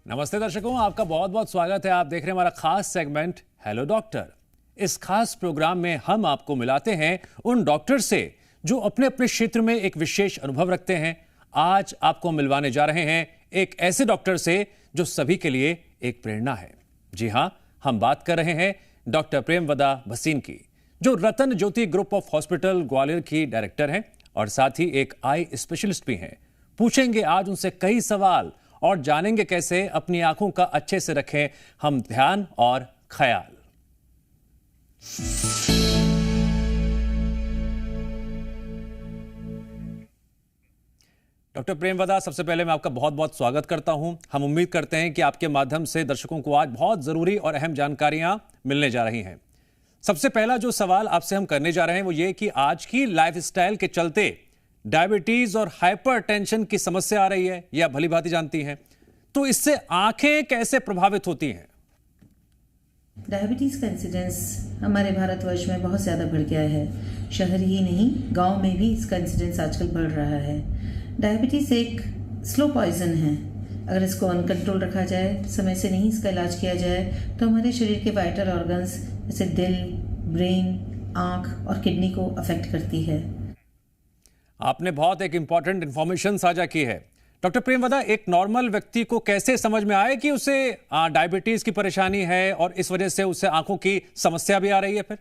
नमस्ते दर्शकों, आपका बहुत बहुत स्वागत है। आप देख रहे हैं हमारा खास सेगमेंट हेलो डॉक्टर। इस खास प्रोग्राम में हम आपको मिलाते हैं उन डॉक्टर से जो अपने अपने क्षेत्र में एक विशेष अनुभव रखते हैं। आज आपको मिलवाने जा रहे हैं एक ऐसे डॉक्टर से जो सभी के लिए एक प्रेरणा है। जी हां, हम बात कर रहे हैं डॉक्टर प्रेमवदा भसीन की, जो रतन ज्योति ग्रुप ऑफ हॉस्पिटल ग्वालियर की डायरेक्टर हैं और साथ ही एक आई स्पेशलिस्ट भी हैं। पूछेंगे आज उनसे कई सवाल और जानेंगे कैसे अपनी आंखों का अच्छे से रखें हम ध्यान और ख्याल। डॉक्टर प्रेमवदा, सबसे पहले मैं आपका बहुत बहुत स्वागत करता हूं। हम उम्मीद करते हैं कि आपके माध्यम से दर्शकों को आज बहुत जरूरी और अहम जानकारियां मिलने जा रही हैं। सबसे पहला जो सवाल आपसे हम करने जा रहे हैं वो ये कि आज की लाइफस्टाइल के चलते डायबिटीज और हाइपरटेंशन की समस्या आ रही है, यह भली भांति जानती हैं, तो इससे आंखें कैसे प्रभावित होती हैं? डायबिटीज का इंसिडेंस हमारे भारतवर्ष में बहुत ज़्यादा बढ़ गया है। शहर ही नहीं, गांव में भी इसका इंसिडेंस आजकल बढ़ रहा है। डायबिटीज एक स्लो पॉइजन है। अगर इसको अनकंट्रोल रखा जाए, समय से नहीं इसका इलाज किया जाए, तो हमारे शरीर के वाइटल ऑर्गन्स जैसे दिल, ब्रेन, आंख और किडनी को अफेक्ट करती है। आपने बहुत एक इंपॉर्टेंट इंफॉर्मेशन साझा की है। डॉक्टर प्रेमवदा, एक नॉर्मल व्यक्ति को कैसे समझ में आए कि उसे डायबिटीज की परेशानी है और इस वजह से उसे आंखों की समस्या भी आ रही है? फिर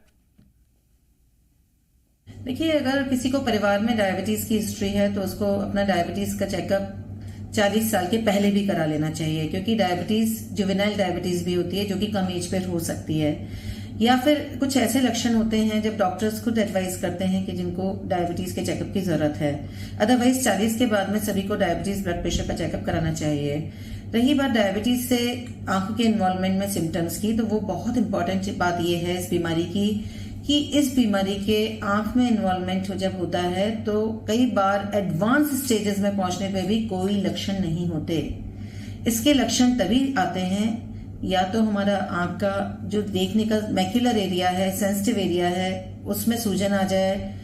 देखिए, अगर किसी को परिवार में डायबिटीज की हिस्ट्री है तो उसको अपना डायबिटीज का चेकअप 40 साल के पहले भी करा लेना चाहिए, क्योंकि डायबिटीज जुवेनाइल डायबिटीज भी होती है जो कि कम एज पर हो सकती है। या फिर कुछ ऐसे लक्षण होते हैं जब डॉक्टर्स खुद एडवाइस करते हैं कि जिनको डायबिटीज के चेकअप की जरूरत है। अदरवाइज 40 के बाद में सभी को डायबिटीज ब्लड प्रेशर का चेकअप कराना चाहिए। रही बात डायबिटीज से आंखों के इन्वॉल्वमेंट में सिम्टम्स की, तो वो बहुत इंपॉर्टेंट बात यह है इस बीमारी की कि इस बीमारी के आंख में इन्वॉल्वमेंट जब होता है तो कई बार एडवांस स्टेजेस में पहुंचने पे भी कोई लक्षण नहीं होते। इसके लक्षण तभी आते हैं या तो हमारा आंख का जो देखने का मैक्यूलर एरिया है, सेंसिटिव एरिया है, उसमें सूजन आ जाए,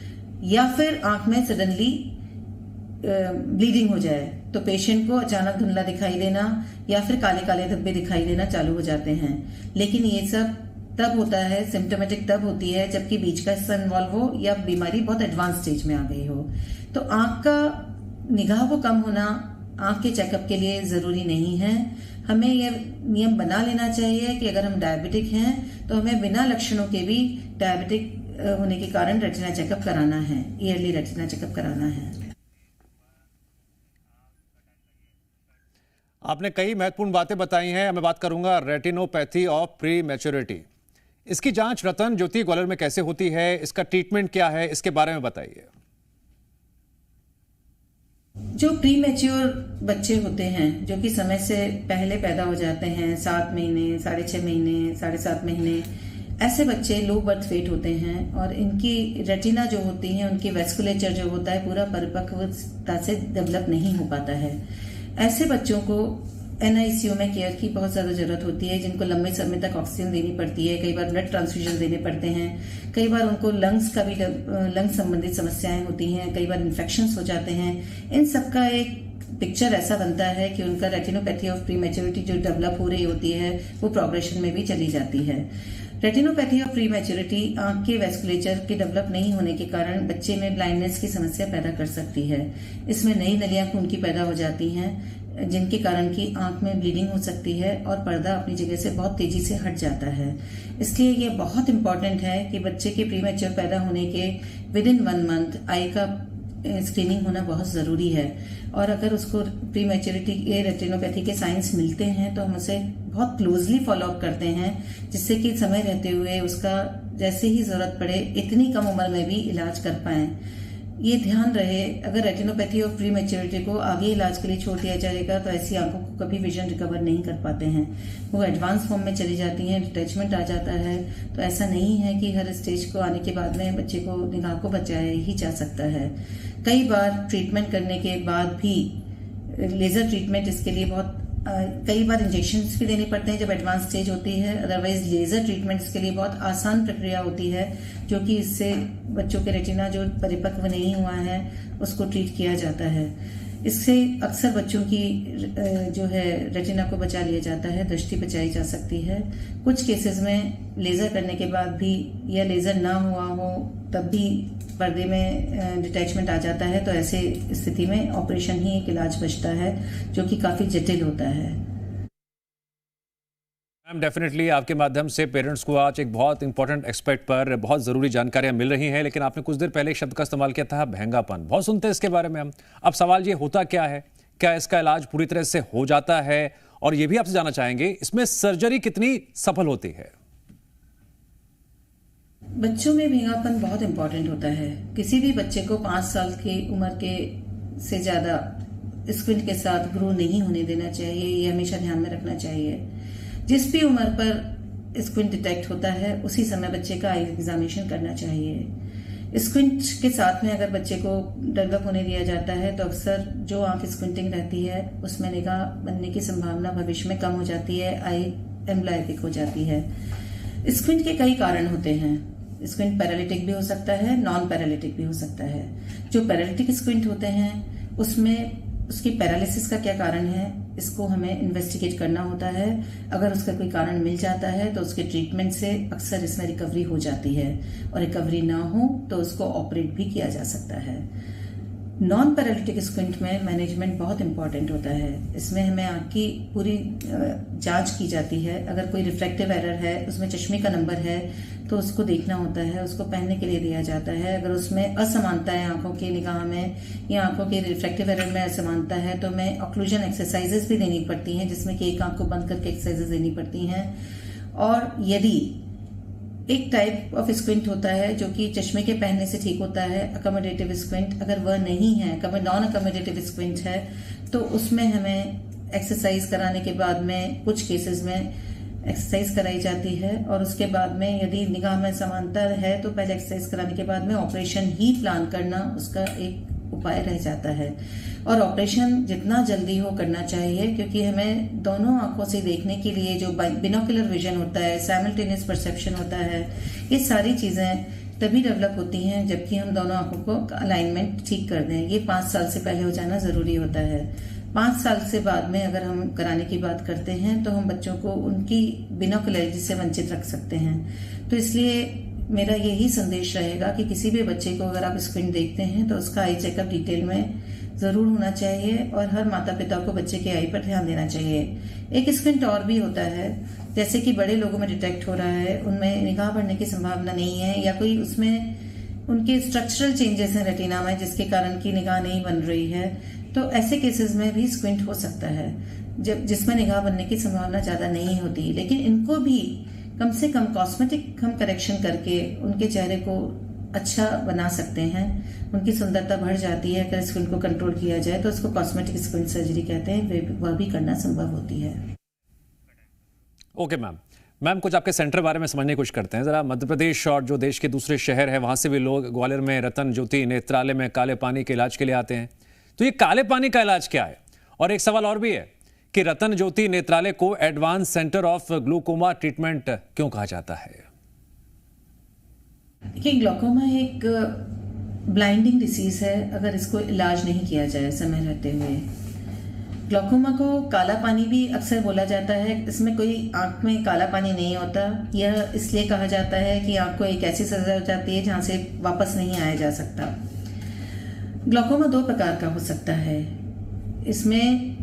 या फिर आंख में सडनली ब्लीडिंग हो जाए तो पेशेंट को अचानक धुंधला दिखाई देना या फिर काले काले धब्बे दिखाई देना चालू हो जाते हैं। लेकिन ये सब तब होता है, सिम्टोमेटिक तब होती है जबकि बीच का हिस्सा इन्वॉल्व हो या बीमारी बहुत एडवांस स्टेज में आ गई हो। तो आंख का निगाह को कम होना आंख के चेकअप के लिए जरूरी नहीं है। हमें यह नियम बना लेना चाहिए कि अगर हम डायबिटिक हैं तो हमें बिना लक्षणों के भी डायबिटिक होने के कारण रेटिना चेकअप कराना है, ईयरली रेटिना चेकअप कराना है। आपने कई महत्वपूर्ण बातें बताई हैं। मैं बात करूंगा रेटिनोपैथी ऑफ प्री मैच्योरिटी। इसकी जांच रतन ज्योति ग्वालियर में कैसे होती है, इसका ट्रीटमेंट क्या है, इसके बारे में बताइए। जो प्री मैच्योर बच्चे होते हैं, जो कि समय से पहले पैदा हो जाते हैं, 7 महीने, 6.5 महीने, 7.5 महीने, ऐसे बच्चे लो बर्थ वेट होते हैं और इनकी रेटिना जो होती है, उनकी वेस्कुलेचर जो होता है पूरा परिपक्वता से डेवलप नहीं हो पाता है। ऐसे बच्चों को NICU में केयर की बहुत ज्यादा जरूरत होती है, जिनको लंबे समय तक ऑक्सीजन देनी पड़ती है, कई बार ब्लड ट्रांसफ्यूजन देने पड़ते हैं, कई बार उनको लंग्स संबंधित समस्याएं होती हैं, कई बार इन्फेक्शंस हो जाते हैं। इन सब का एक पिक्चर ऐसा बनता है कि उनका रेटिनोपैथी ऑफ प्री मैच्योरिटी जो डेवलप हो रही होती है वो प्रोग्रेशन में भी चली जाती है। रेटिनोपैथी ऑफ प्री मैच्योरिटी आंख के वेस्कुलेचर के डेवलप नहीं होने के कारण बच्चे में ब्लाइंडनेस की समस्या पैदा कर सकती है। इसमें नई नलियां खून की पैदा हो जाती हैं, जिनके कारण की आंख में ब्लीडिंग हो सकती है और पर्दा अपनी जगह से बहुत तेजी से हट जाता है। इसलिए यह बहुत इंपॉर्टेंट है कि बच्चे के प्री मैच्योर पैदा होने के विदिन 1 मंथ आई का स्क्रीनिंग होना बहुत जरूरी है। और अगर उसको प्री मैच्योरिटी के रेटिनोपैथी के साइंस मिलते हैं तो हम उसे बहुत क्लोजली फॉलोअप करते हैं, जिससे कि समय रहते हुए उसका जैसे ही जरूरत पड़े इतनी कम उम्र में भी इलाज कर पाएं। ये ध्यान रहे, अगर रेटिनोपैथी ऑफ प्री मैच्योरिटी को आगे इलाज के लिए छोड़ दिया जाएगा तो ऐसी आंखों को कभी विजन रिकवर नहीं कर पाते हैं, वो एडवांस फॉर्म में चली जाती हैं, डिटैचमेंट आ जाता है। तो ऐसा नहीं है कि हर स्टेज को आने के बाद में बच्चे को निगाह को बचाया ही जा सकता है। कई बार ट्रीटमेंट करने के बाद भी लेजर ट्रीटमेंट इसके लिए बहुत कई बार इंजेक्शंस भी देने पड़ते हैं जब एडवांस स्टेज होती है। अदरवाइज लेजर ट्रीटमेंट्स के लिए बहुत आसान प्रक्रिया होती है, जो कि इससे बच्चों के रेटिना जो परिपक्व नहीं हुआ है उसको ट्रीट किया जाता है। इससे अक्सर बच्चों की जो है रेटिना को बचा लिया जाता है, दृष्टि बचाई जा सकती है। कुछ केसेस में लेज़र करने के बाद भी या लेज़र ना हुआ हो तब भी पर्दे में डिटैचमेंट आ जाता है, तो ऐसे स्थिति में ऑपरेशन ही एक इलाज बचता है, जो कि काफ़ी जटिल होता है। मैम, डेफिनेटली आपके माध्यम से पेरेंट्स को आज एक बहुत इंपॉर्टेंट एक्सपेक्ट पर बहुत ज़रूरी जानकारियां मिल रही हैं, लेकिन आपने कुछ देर पहले एक शब्द का इस्तेमाल किया था, महंगापन। बहुत सुनते हैं इसके बारे में हम। अब सवाल ये होता क्या है, क्या इसका इलाज पूरी तरह से हो जाता है? और ये भी आपसे जानना चाहेंगे, इसमें सर्जरी कितनी सफल होती है? बच्चों में महंगापन बहुत इंपॉर्टेंट होता है। किसी भी बच्चे को 5 साल की उम्र के से ज़्यादा स्क्विंट के साथ ग्रो नहीं होने देना चाहिए, ये हमेशा ध्यान में रखना चाहिए। जिस भी उम्र पर स्क्विंट डिटेक्ट होता है उसी समय बच्चे का आई एग्जामिनेशन करना चाहिए। स्क्विंट के साथ में अगर बच्चे को डेवलप होने दिया जाता है तो अक्सर जो आंख स्क्विंटिंग रहती है उसमें निगाह बनने की संभावना भविष्य में कम हो जाती है, आई एम्ब्लायोपिक हो जाती है। स्क्विंट के कई कारण होते हैं। स्क्विंट पैरालिटिक भी हो सकता है, नॉन पैरालिटिक भी हो सकता है। जो पैरालिटिक स्क्विंट होते हैं उसमें उसकी पैरालिसिस का क्या कारण है, इसको हमें इन्वेस्टिगेट करना होता है। अगर उसका कोई कारण मिल जाता है तो उसके ट्रीटमेंट से अक्सर इसमें रिकवरी हो जाती है, और रिकवरी ना हो तो उसको ऑपरेट भी किया जा सकता है। नॉन पैरालिटिक स्क्विंट में मैनेजमेंट बहुत इंपॉर्टेंट होता है। इसमें हमें आँख की पूरी जांच की जाती है। अगर कोई रिफ्रैक्टिव एरर है, उसमें चश्मे का नंबर है, तो उसको देखना होता है, उसको पहनने के लिए दिया जाता है। अगर उसमें असमानता है आंखों की निगाह में या आंखों के रिफ्रैक्टिव एरर में असमानता है तो हमें ऑक्लूजन एक्सरसाइजेस भी देनी पड़ती हैं, जिसमें कि एक आंख को बंद करके एक्सरसाइजेस देनी पड़ती हैं। और यदि एक टाइप ऑफ स्क्विंट होता है जो कि चश्मे के पहनने से ठीक होता है, अकोमोडेटिव स्क्विंट, अगर वह नहीं है, नॉन अकोमोडेटिव स्क्विंट है, तो उसमें हमें एक्सरसाइज कराने के बाद में कुछ केसेस में एक्सरसाइज कराई जाती है, और उसके बाद में यदि निगाह में समानता है तो पहले एक्सरसाइज कराने के बाद में ऑपरेशन ही प्लान करना उसका एक उपाय रह जाता है। और ऑपरेशन जितना जल्दी हो करना चाहिए, क्योंकि हमें दोनों आंखों से देखने के लिए जो बिनोकुलर विजन होता है, साइमल्टेनियस परसेप्शन होता है, ये सारी चीजें तभी डेवलप होती हैं जबकि हम दोनों आंखों को अलाइनमेंट ठीक कर दें। ये 5 साल से पहले हो जाना जरूरी होता है। 5 साल से बाद में अगर हम कराने की बात करते हैं तो हम बच्चों को उनकी बिनोकुलरिटी से वंचित रख सकते हैं। तो इसलिए मेरा यही संदेश रहेगा कि किसी भी बच्चे को अगर आप स्क्रीन देखते हैं तो उसका आई चेकअप डिटेल में जरूर होना चाहिए, और हर माता पिता को बच्चे के आई पर ध्यान देना चाहिए। एक स्क्विंट और भी होता है, जैसे कि बड़े लोगों में डिटेक्ट हो रहा है, उनमें निगाह बढ़ने की संभावना नहीं है, या कोई उसमें उनके स्ट्रक्चरल चेंजेस हैं रेटिना में जिसके कारण की निगाह नहीं बन रही है, तो ऐसे केसेस में भी स्क्विंट हो सकता है जब जिसमें निगाह बनने की संभावना ज्यादा नहीं होती। लेकिन इनको भी कम से कम कॉस्मेटिक हम करेक्शन करके उनके चेहरे को अच्छा बना सकते हैं, उनकी सुंदरता बढ़ जाती है। अगर स्क्विंट को कंट्रोल किया जाए तो उसको कॉस्मेटिक स्क्विंट सर्जरी कहते हैं, वह भी करना संभव होती है। ओके मैम, कुछ आपके सेंटर बारे में समझने की कोशिश करते हैं जरा। मध्य प्रदेश और जो देश के दूसरे शहर है वहां से भी लोग ग्वालियर में रतन ज्योति नेत्रालय में काले पानी के इलाज के लिए आते हैं। तो ये काले पानी का इलाज क्या है? और एक सवाल और भी है कि रतन ज्योति नेत्रालय को advance centre of glaucoma treatment क्यों कहा जाता है? देखिए, ग्लूकोमा एक ब्लाइंडिंग डिसीज है अगर इसको इलाज नहीं किया जाए समय रहते हुए। ग्लूकोमा को काला पानी भी अक्सर बोला जाता है। इसमें कोई आंख में काला पानी नहीं होता। यह इसलिए कहा जाता है कि आंख को एक ऐसी सजा हो जाती है जहां से वापस नहीं आया जा सकता। ग्लूकोमा 2 प्रकार का हो सकता है। इसमें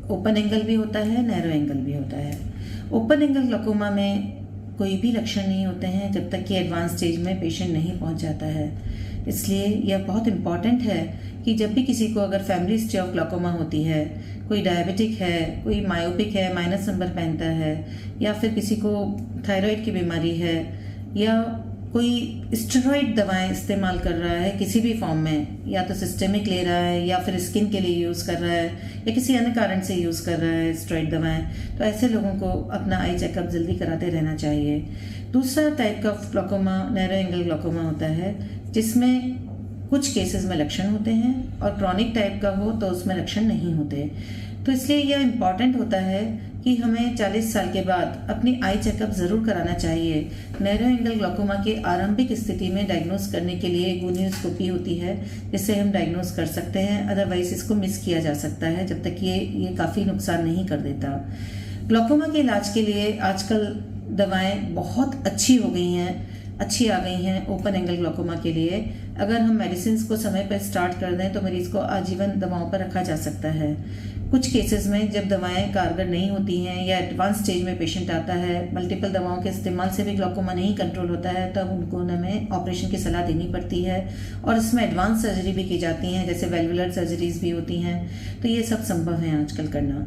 ओपन एंगल भी होता है, नैरो एंगल भी होता है। ओपन एंगल ग्लूकोमा में कोई भी लक्षण नहीं होते हैं जब तक कि एडवांस स्टेज में पेशेंट नहीं पहुंच जाता है। इसलिए यह बहुत इंपॉर्टेंट है कि जब भी किसी को अगर फैमिली हिस्ट्री ऑफ ग्लूकोमा होती है, कोई डायबिटिक है, कोई मायोपिक है, माइनस नंबर पहनता है, या फिर किसी को थायराइड की बीमारी है, या कोई स्टेरॉइड दवाएं इस्तेमाल कर रहा है किसी भी फॉर्म में, या तो सिस्टेमिक ले रहा है या फिर स्किन के लिए यूज़ कर रहा है या किसी अन्य कारण से यूज़ कर रहा है स्टेरॉइड दवाएं, तो ऐसे लोगों को अपना आई चेकअप जल्दी कराते रहना चाहिए। दूसरा टाइप का ग्लूकोमा नैरो एंगल ग्लूकोमा होता है, जिसमें कुछ केसेस में लक्षण होते हैं और क्रॉनिक टाइप का हो तो उसमें लक्षण नहीं होते। तो इसलिए यह इम्पॉर्टेंट होता है कि हमें 40 साल के बाद अपनी आई चेकअप ज़रूर कराना चाहिए। नैरो एंगल ग्लूकोमा के आरंभिक स्थिति में डायग्नोस करने के लिए गोनियोस्कोपी होती है, जिससे हम डायग्नोस कर सकते हैं। अदरवाइज इसको मिस किया जा सकता है जब तक ये काफ़ी नुकसान नहीं कर देता। ग्लूकोमा के इलाज के लिए आजकल दवाएं बहुत अच्छी आ गई हैं ओपन एंगल ग्लूकोमा के लिए। अगर हम मेडिसिन को समय पर स्टार्ट कर दें तो मरीज को आजीवन दवाओं पर रखा जा सकता है। कुछ केसेस में जब दवाएं कारगर नहीं होती हैं या एडवांस स्टेज में पेशेंट आता है, मल्टीपल दवाओं के इस्तेमाल से भी ग्लूकोमा नहीं कंट्रोल होता है, तब उनको हमें ऑपरेशन की सलाह देनी पड़ती है और इसमें एडवांस सर्जरी भी की जाती हैं, जैसे वेल्वुलर सर्जरीज भी होती हैं। तो ये सब संभव है आजकल करना।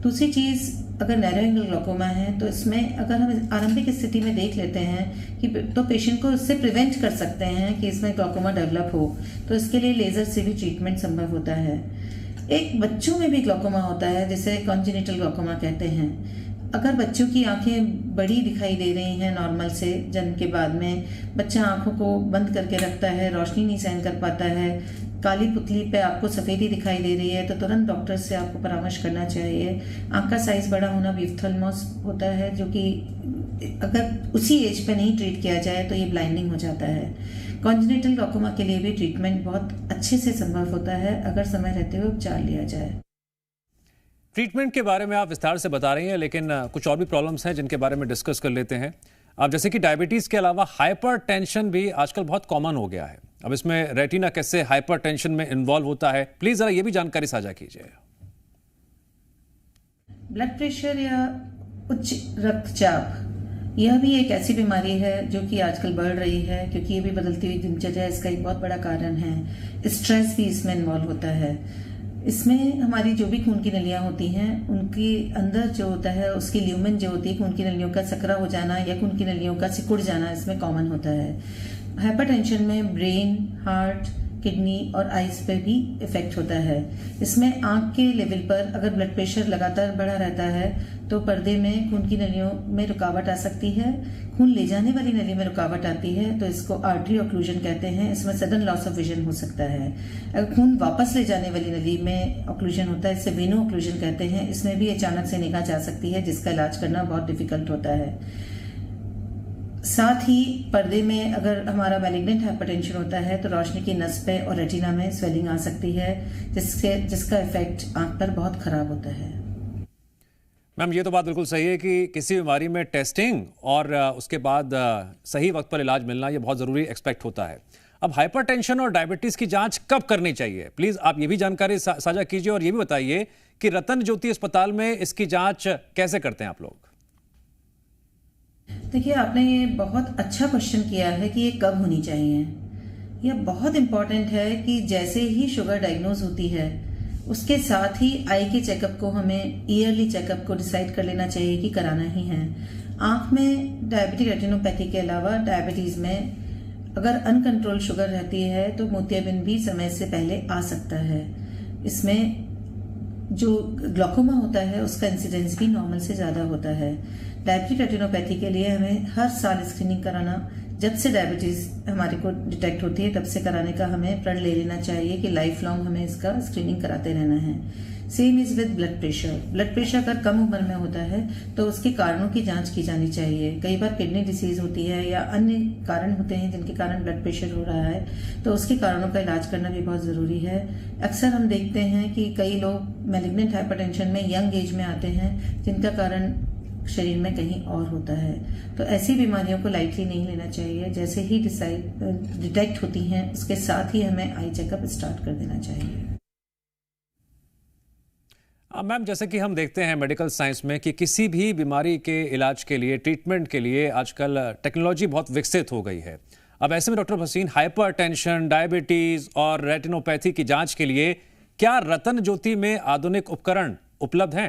दूसरी चीज़, अगर नैरो एंगल ग्लूकोमा है तो इसमें अगर हम आरंभिक स्थिति में देख लेते हैं कि तो पेशेंट को इससे प्रिवेंट कर सकते हैं कि इसमें ग्लूकोमा डेवलप हो, तो इसके लिए लेज़र से भी ट्रीटमेंट संभव होता है। एक बच्चों में भी ग्लूकोमा होता है जिसे कॉन्जेनिटल ग्लूकोमा कहते हैं। अगर बच्चों की आंखें बड़ी दिखाई दे रही हैं नॉर्मल से, जन्म के बाद में बच्चा आंखों को बंद करके रखता है, रोशनी नहीं सहन कर पाता है, काली पुतली पे आपको सफ़ेदी दिखाई दे रही है, तो तुरंत डॉक्टर से आपको परामर्श करना चाहिए। आंख का साइज बड़ा होना भी ऑप्थेल्मोस होता है, जो कि अगर उसी एज पे नहीं ट्रीट किया जाए तो ये ब्लाइंडिंग हो जाता है। कॉन्जेनिटल ग्लूकोमा के लिए भी ट्रीटमेंट बहुत अच्छे से संभव होता है अगर समय रहते हुए उपचार लिया जाए। ट्रीटमेंट के बारे में आप विस्तार से बता रही हैं, लेकिन कुछ और भी प्रॉब्लम्स हैं जिनके बारे में डिस्कस कर लेते हैं। अब जैसे कि डायबिटीज़ के अलावा हाइपरटेंशन भी आजकल बहुत कॉमन हो गया है। अब इसमें रेटिना कैसे हाइपरटेंशन में इन्वॉल्व होता है, प्लीज जरा ये भी जानकारी साझा कीजिए। ब्लड प्रेशर या उच्च रक्तचाप, यह भी एक ऐसी बीमारी है जो कि आजकल बढ़ रही है, क्योंकि ये भी बदलती हुई दिनचर्या इसका एक बहुत बड़ा कारण है। स्ट्रेस भी इसमें इन्वॉल्व होता है। इसमें हमारी जो भी खून की नलियां होती हैं, उनके अंदर जो होता है उसकी ल्यूमेन जो होती है, खून की नलियों का सकरा हो जाना या खून की नलियों का सिकुड़ जाना इसमें कॉमन होता है। हाइपरटेंशन में ब्रेन, हार्ट, किडनी और आइज पे भी इफेक्ट होता है। इसमें आंख के लेवल पर अगर ब्लड प्रेशर लगातार बढ़ा रहता है तो पर्दे में खून की नलियों में रुकावट आ सकती है। खून ले जाने वाली नली में रुकावट आती है तो इसको आर्टरी ऑक्लूजन कहते हैं। इसमें सडन लॉस ऑफ विजन हो सकता है। अगर खून वापस ले जाने वाली नली में ऑक्लूजन होता है, इसे वेनो ऑक्लूजन कहते हैं। इसमें भी अचानक से निगाह जा सकती है, जिसका इलाज करना बहुत डिफिकल्ट होता है। साथ ही पर्दे में अगर हमारा मैलिग्नेंट हाइपरटेंशन होता है तो रोशनी की नस पे और रेटिना में स्वेलिंग आ सकती है, जिसका इफेक्ट आंख पर बहुत खराब होता है। मैम, ये तो बात बिल्कुल सही है कि किसी बीमारी में टेस्टिंग और उसके बाद सही वक्त पर इलाज मिलना ये बहुत ज़रूरी एक्सपेक्ट होता है। अब हाइपरटेंशन और डायबिटीज़ की जांच कब करनी चाहिए, प्लीज़ आप ये भी जानकारी साझा कीजिए और ये भी बताइए कि रतन ज्योति अस्पताल में इसकी जांच कैसे करते हैं आप लोग। देखिए, आपने ये बहुत अच्छा क्वेश्चन किया है कि ये कब होनी चाहिए। यह बहुत इम्पॉर्टेंट है कि जैसे ही शुगर डायग्नोज होती है उसके साथ ही आई के चेकअप को हमें ईयरली चेकअप को डिसाइड कर लेना चाहिए कि कराना ही है। आंख में डायबिटिक रेटिनोपैथी के अलावा डायबिटीज़ में अगर अनकंट्रोल शुगर रहती है तो मोतियाबिंद भी समय से पहले आ सकता है। इसमें जो ग्लूकोमा होता है उसका इंसिडेंस भी नॉर्मल से ज़्यादा होता है। डायबिटिक रेटिनोपैथी के लिए हमें हर साल स्क्रीनिंग कराना, जब से डायबिटीज़ हमारे को डिटेक्ट होती है तब से कराने का हमें प्रण ले लेना चाहिए कि लाइफ लॉन्ग हमें इसका स्क्रीनिंग कराते रहना है। Same is with blood pressure. Blood pressure अगर कम उम्र में होता है तो उसके कारणों की जांच की जानी चाहिए। कई बार किडनी डिसीज होती है या अन्य कारण होते हैं जिनके कारण ब्लड प्रेशर हो रहा है, तो उसके कारणों का इलाज करना भी बहुत ज़रूरी है। अक्सर हम देखते हैं कि कई लोग मैलिग्नेंट हाइपरटेंशन में यंग एज में आते हैं जिनका कारण शरीर में कहीं और होता है। तो ऐसी बीमारियों को लाइटली नहीं लेना चाहिए। जैसे ही डिटेक्ट होती हैं उसके साथ ही हमें आई चेकअप स्टार्ट कर देना चाहिए। मैम, जैसे कि हम देखते हैं मेडिकल साइंस में कि किसी भी बीमारी के इलाज के लिए, ट्रीटमेंट के लिए आजकल टेक्नोलॉजी बहुत विकसित हो गई है। अब ऐसे में डॉक्टर भसीन, हाइपरटेंशन, डायबिटीज और रेटिनोपैथी की जांच के लिए क्या रतन ज्योति में आधुनिक उपकरण उपलब्ध हैं?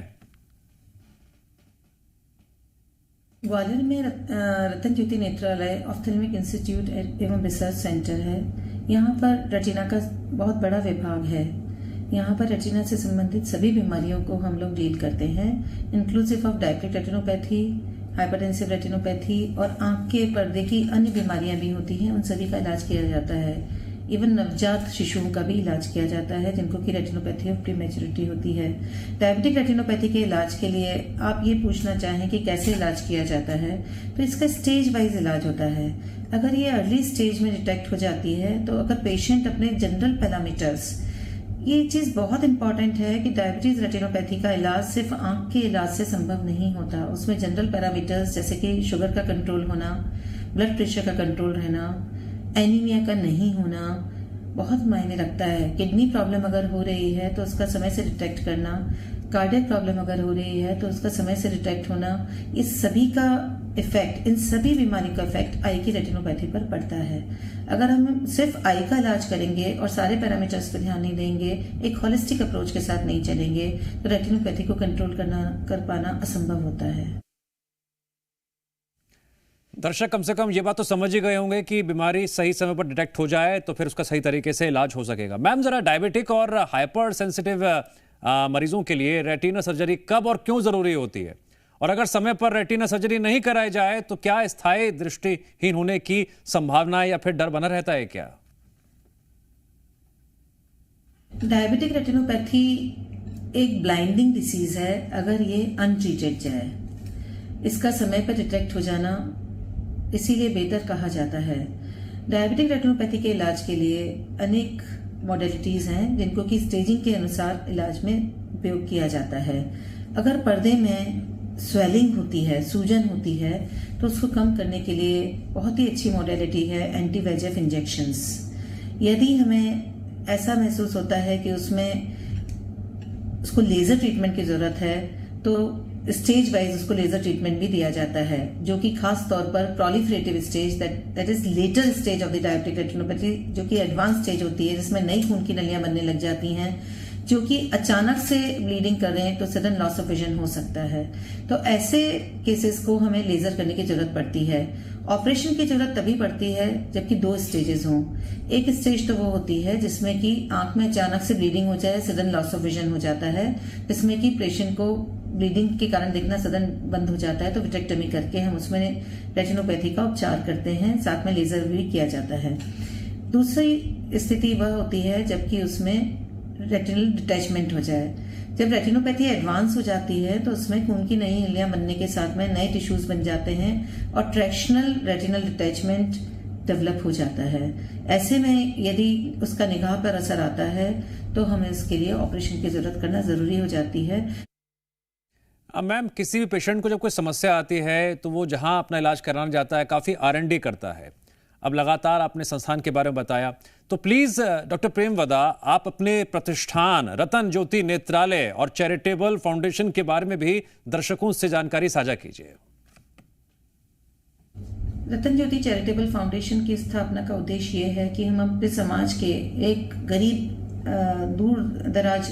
ग्वालियर में रतन ज्योति नेत्रालय ऑप्थेल्मिक इंस्टीट्यूट एवं रिसर्च सेंटर है। यहाँ पर रेटिना का बहुत बड़ा विभाग है। यहाँ पर रेटिना से संबंधित सभी बीमारियों को हम लोग डील करते हैं, inclusive of diabetic retinopathy, hypertensive retinopathy और आंख के पर्दे की अन्य बीमारियां भी होती हैं, उन सभी का इलाज किया जाता है। इवन नवजात शिशुओं का भी इलाज किया जाता है जिनको कि रेटिनोपैथी ऑफ प्रीमेच्योरिटी होती है। डायबिटिक रेटिनोपैथी के इलाज के लिए आप ये पूछना चाहें कि कैसे इलाज किया जाता है, तो इसका स्टेज वाइज इलाज होता है। अगर ये अर्ली स्टेज में डिटेक्ट हो जाती है तो अगर पेशेंट अपने जनरल पैरामीटर्स, ये चीज़ बहुत इंपॉर्टेंट है कि डायबिटीज रेटिनोपैथी का इलाज सिर्फ आंख के इलाज से संभव नहीं होता। उसमें जनरल पैरामीटर्स जैसे कि शुगर का कंट्रोल होना, ब्लड प्रेशर का कंट्रोल रहना, एनीमिया का नहीं होना बहुत मायने रखता है। किडनी प्रॉब्लम अगर हो रही है तो उसका समय से डिटेक्ट करना, कार्डियक प्रॉब्लम अगर हो रही है तो उसका समय से डिटेक्ट होना, इस सभी का इफेक्ट, इन सभी बीमारी का इफेक्ट आई की रेटिनोपैथी पर पड़ता है। अगर हम सिर्फ आई का इलाज करेंगे और सारे पैरामीटर्स पर ध्यान नहीं देंगे, एक होलिस्टिक अप्रोच के साथ नहीं चलेंगे, तो रेटिनोपैथी को कंट्रोल कर पाना असंभव होता है। दर्शक कम से कम ये बात तो समझ ही गए होंगे कि बीमारी सही समय पर डिटेक्ट हो जाए तो फिर उसका सही तरीके से इलाज हो सकेगा। मैम, जरा डायबिटिक और हाइपर सेंसिटिव मरीजों के लिए रेटिना सर्जरी कब और क्यों जरूरी होती है, और अगर समय पर रेटिना सर्जरी नहीं कराई जाए तो क्या स्थायी दृष्टिहीन होने की संभावना या फिर डर बना रहता है क्या? डायबिटिक रेटिनोपैथी एक ब्लाइंडिंग डिसीज है अगर ये अनट्रीटेड जाए। इसका समय पर डिटेक्ट हो जाना इसीलिए बेहतर कहा जाता है। डायबिटिक रेटिनोपैथी के इलाज के लिए अनेक मॉडलिटीज हैं जिनको कि स्टेजिंग के अनुसार इलाज में उपयोग किया जाता है। अगर पर्दे में स्वेलिंग होती है, सूजन होती है, तो उसको कम करने के लिए बहुत ही अच्छी मॉडलिटी है एंटी VEGF इंजेक्शंस। यदि हमें ऐसा महसूस होता है कि उसमें उसको लेजर ट्रीटमेंट की जरूरत है तो स्टेज वाइज उसको लेजर ट्रीटमेंट भी दिया जाता है, जो कि खास तौर पर proliferative stage, that is later stage of the diabetic retinopathy, जो कि एडवांस स्टेज होती है जिसमें नई खून की नलियां बनने लग जाती हैं, जो कि अचानक से ब्लीडिंग कर रहे हैं तो सडन लॉस ऑफ विजन हो सकता है। तो ऐसे केसेस को हमें लेजर करने की जरूरत पड़ती है। ऑपरेशन की जरूरत तभी पड़ती है जबकि 2 स्टेजेस हों। एक स्टेज तो वो होती है जिसमें कि आंख में अचानक से ब्लीडिंग हो जाए, सडन लॉस ऑफ विजन हो जाता है, जिसमें कि पेशेंट को ब्लीडिंग के कारण देखना सडन बंद हो जाता है, तो विट्रेक्टमी करके हम उसमें रेटिनोपैथी का उपचार करते हैं, साथ में लेजर भी किया जाता है। दूसरी स्थिति वह होती है जबकि उसमें रेटिनल डिटैचमेंट हो जाए। जब रेटिनोपैथी एडवांस हो जाती है तो उसमें खून की नई नलियां बनने के साथ में नए टिश्यूज बन जाते हैं और ट्रैक्शनल रेटिनल डिटैचमेंट डेवलप हो जाता है। ऐसे में यदि उसका निगाह पर असर आता है तो हमें उसके लिए ऑपरेशन की जरूरत करना जरूरी हो जाती है। अब मैम, किसी भी पेशेंट को जब कोई समस्या आती है तो वो जहां अपना इलाज कराने जाता है काफ़ी R&D करता है। अब लगातार आपने संस्थान के बारे में बताया, तो प्लीज़ डॉक्टर प्रेमवदा, आप अपने प्रतिष्ठान रतन ज्योति नेत्रालय और चैरिटेबल फाउंडेशन के बारे में भी दर्शकों से जानकारी साझा कीजिए। रतन ज्योति चैरिटेबल फाउंडेशन की स्थापना का उद्देश्य ये है कि हम अपने समाज के एक गरीब दूर दराज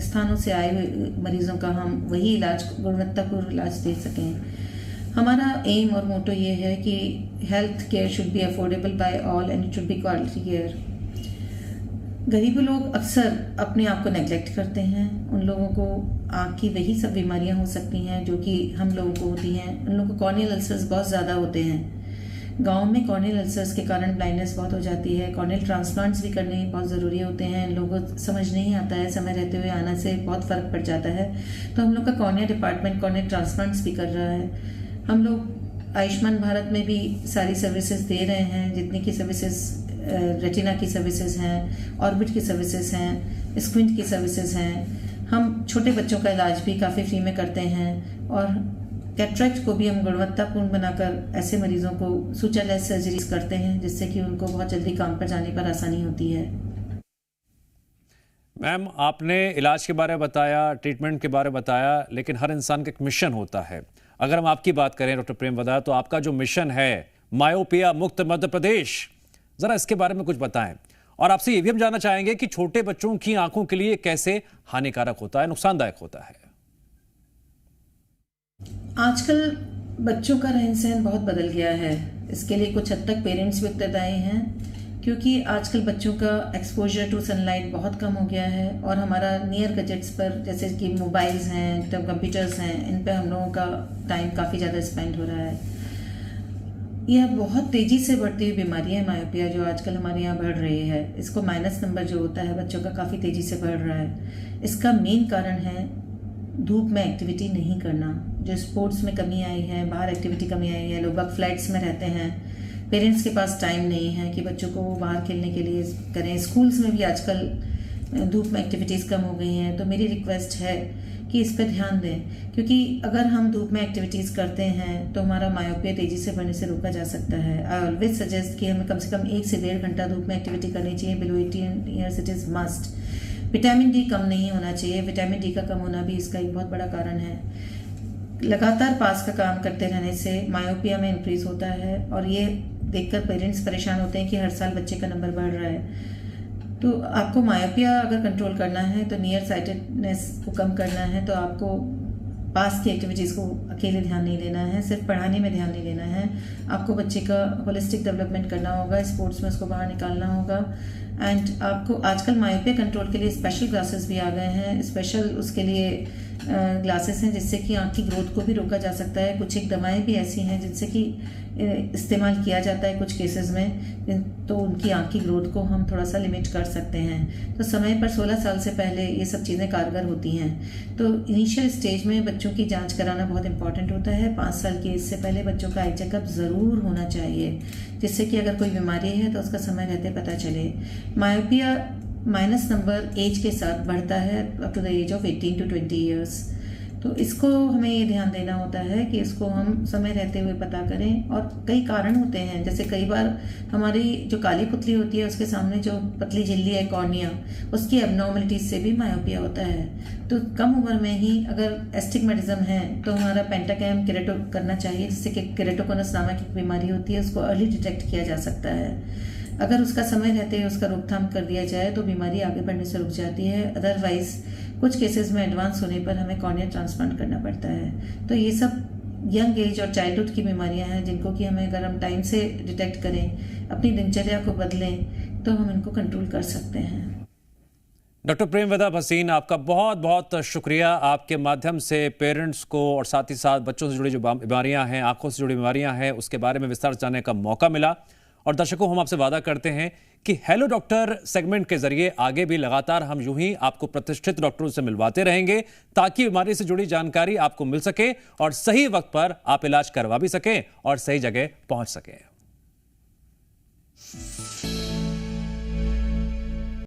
स्थानों से आए हुए मरीजों का हम वही इलाज, गुणवत्तापूर्ण इलाज दे सकें। हमारा एम और मोटो ये है कि health care should be affordable by all and it should be quality care. गरीब लोग अक्सर अपने आप को नेग्लेक्ट करते हैं। उन लोगों को आँख की वही सब बीमारियां हो सकती हैं जो कि हम लोगों को होती हैं। उन लोगों को कॉर्नियल अल्सर्स बहुत ज़्यादा होते हैं। गांव में कॉर्नियल अल्सर्स के कारण ब्लाइंडनेस बहुत हो जाती है। कॉर्नियल ट्रांसप्लांट्स भी करने बहुत ज़रूरी होते हैं। लोगों को समझ नहीं आता है, समय रहते हुए आने से बहुत फ़र्क पड़ जाता है। तो हम लोग का कॉर्निया डिपार्टमेंट कॉर्नियल ट्रांसप्लांट्स भी कर रहा है। हम लोग आयुष्मान भारत में भी सारी सर्विसेज दे रहे हैं, जितनी की सर्विसेज रेटिना की सर्विसेज हैं, ऑर्बिट की सर्विसेज हैं, स्क्विंट की सर्विसेज हैं। हम छोटे बच्चों का इलाज भी काफ़ी फ्री में करते हैं और कैटरेक्ट को भी हम गुणवत्तापूर्ण बनाकर ऐसे मरीजों को सुचरलेस सर्जरीज करते हैं जिससे कि उनको बहुत जल्दी काम पर जाने पर आसानी होती है। मैम, आपने इलाज के बारे में बताया, ट्रीटमेंट के बारे में बताया, लेकिन हर इंसान का एक मिशन होता है। अगर हम आपकी बात करें डॉक्टर प्रेमवदा, तो आपका जो मिशन है मायोपिया मुक्त मध्य प्रदेश, जरा इसके बारे में कुछ बताएं। और आपसे ये भी हम जानना चाहेंगे कि छोटे बच्चों की आंखों के लिए कैसे हानिकारक होता है, नुकसानदायक होता है। आजकल बच्चों का रहन सहन बहुत बदल गया है। इसके लिए कुछ हद तक पेरेंट्स भी उत्तरदायी हैं, क्योंकि आजकल बच्चों का एक्सपोजर टू सनलाइट बहुत कम हो गया है और हमारा नियर गैजेट्स पर, जैसे कि मोबाइल्स हैं, कंप्यूटर्स हैं, इन पे हम लोगों का टाइम काफ़ी ज़्यादा स्पेंड हो रहा है। यह बहुत तेजी से बढ़ती हुई बीमारी है मायोपिया, जो आजकल हमारे यहाँ बढ़ रही है। इसको माइनस नंबर जो होता है बच्चों का काफ़ी तेजी से बढ़ रहा है। इसका मेन कारण है धूप में एक्टिविटी नहीं करना। जो स्पोर्ट्स में कमी आई है, बाहर एक्टिविटी कमी आई है, लोग फ्लैट्स में रहते हैं, पेरेंट्स के पास टाइम नहीं है कि बच्चों को बाहर खेलने के लिए करें। स्कूल्स में भी आजकल धूप में एक्टिविटीज़ कम हो गई हैं। तो मेरी रिक्वेस्ट है कि इस पर ध्यान दें, क्योंकि अगर हम धूप में एक्टिविटीज़ करते हैं तो हमारा मायोपिया तेज़ी से बढ़ने से रोका जा सकता है। आई ऑलवेज सजेस्ट कि हमें कम से कम 1 से 1.5 घंटा धूप में एक्टिविटी करनी चाहिए। Below 18 years it is must. Vitamin D कम नहीं होना चाहिए। विटामिन डी का कम होना भी इसका एक बहुत बड़ा कारण है। लगातार पास का काम करते रहने से मायोपिया में इंक्रीज होता है, और ये देखकर पेरेंट्स परेशान होते हैं कि हर साल बच्चे का नंबर बढ़ रहा है। तो आपको मायोपिया अगर कंट्रोल करना है, तो नियर साइटेडनेस को कम करना है, तो आपको पास की एक्टिविटीज़ को अकेले ध्यान नहीं देना है, सिर्फ पढ़ाने में ध्यान नहीं देना है। आपको बच्चे का होलिस्टिक डेवलपमेंट करना होगा, स्पोर्ट्स में उसको बाहर निकालना होगा। एंड आपको आजकल मायोपिया कंट्रोल के लिए स्पेशल ग्लासेस भी आ गए हैं। स्पेशल उसके लिए ग्लासेस हैं जिससे कि आँख की ग्रोथ को भी रोका जा सकता है। कुछ एक दवाएं भी ऐसी हैं जिनसे कि इस्तेमाल किया जाता है कुछ केसेस में, तो उनकी आँख की ग्रोथ को हम थोड़ा सा लिमिट कर सकते हैं। तो समय पर 16 साल से पहले ये सब चीज़ें कारगर होती हैं। तो इनिशियल स्टेज में बच्चों की जांच कराना बहुत इंपॉर्टेंट होता है। 5 साल की एज से पहले बच्चों का आई चेकअप ज़रूर होना चाहिए, जिससे कि अगर कोई बीमारी है तो उसका समय रहते पता चले। मायोपिया माइनस नंबर एज के साथ बढ़ता है up to the age of 18 to 20 years. तो इसको हमें ये ध्यान देना होता है कि इसको हम समय रहते हुए पता करें। और कई कारण होते हैं, जैसे कई बार हमारी जो काली पुतली होती है उसके सामने जो पतली झिल्ली है कॉर्निया, उसकी एबनॉर्मलिटीज से भी मायोपिया होता है। तो कम उम्र में ही अगर एस्टिग्मेटिज्म है तो हमारा पेंटाकैम केरेटो करना चाहिए, जिससे कि केरेटोकोनस नामक एक बीमारी होती है, उसको अर्ली डिटेक्ट किया जा सकता है। अगर उसका समय रहते हुए उसका रोकथाम कर दिया जाए तो बीमारी आगे बढ़ने से रुक जाती है। अदरवाइज कुछ केसेस में एडवांस होने पर हमें कॉर्निया ट्रांसप्लांट करना पड़ता है। तो ये सब यंग एज और चाइल्डहुड की बीमारियां हैं जिनको कि हमें अगर हम टाइम से डिटेक्ट करें, अपनी दिनचर्या को बदलें, तो हम इनको कंट्रोल कर सकते हैं। डॉक्टर प्रेमवदा भसीन, आपका बहुत बहुत शुक्रिया। आपके माध्यम से पेरेंट्स को और साथ ही साथ बच्चों से जुड़ी जो बीमारियां हैं, आंखों से जुड़ी बीमारियां हैं, उसके बारे में विस्तार से जानने का मौका मिला। और दर्शकों, हम आपसे वादा करते हैं कि हेलो डॉक्टर सेगमेंट के जरिए आगे भी लगातार हम यूं ही आपको प्रतिष्ठित डॉक्टरों से मिलवाते रहेंगे, ताकि बीमारी से जुड़ी जानकारी आपको मिल सके और सही वक्त पर आप इलाज करवा भी सकें और सही जगह पहुंच सकें।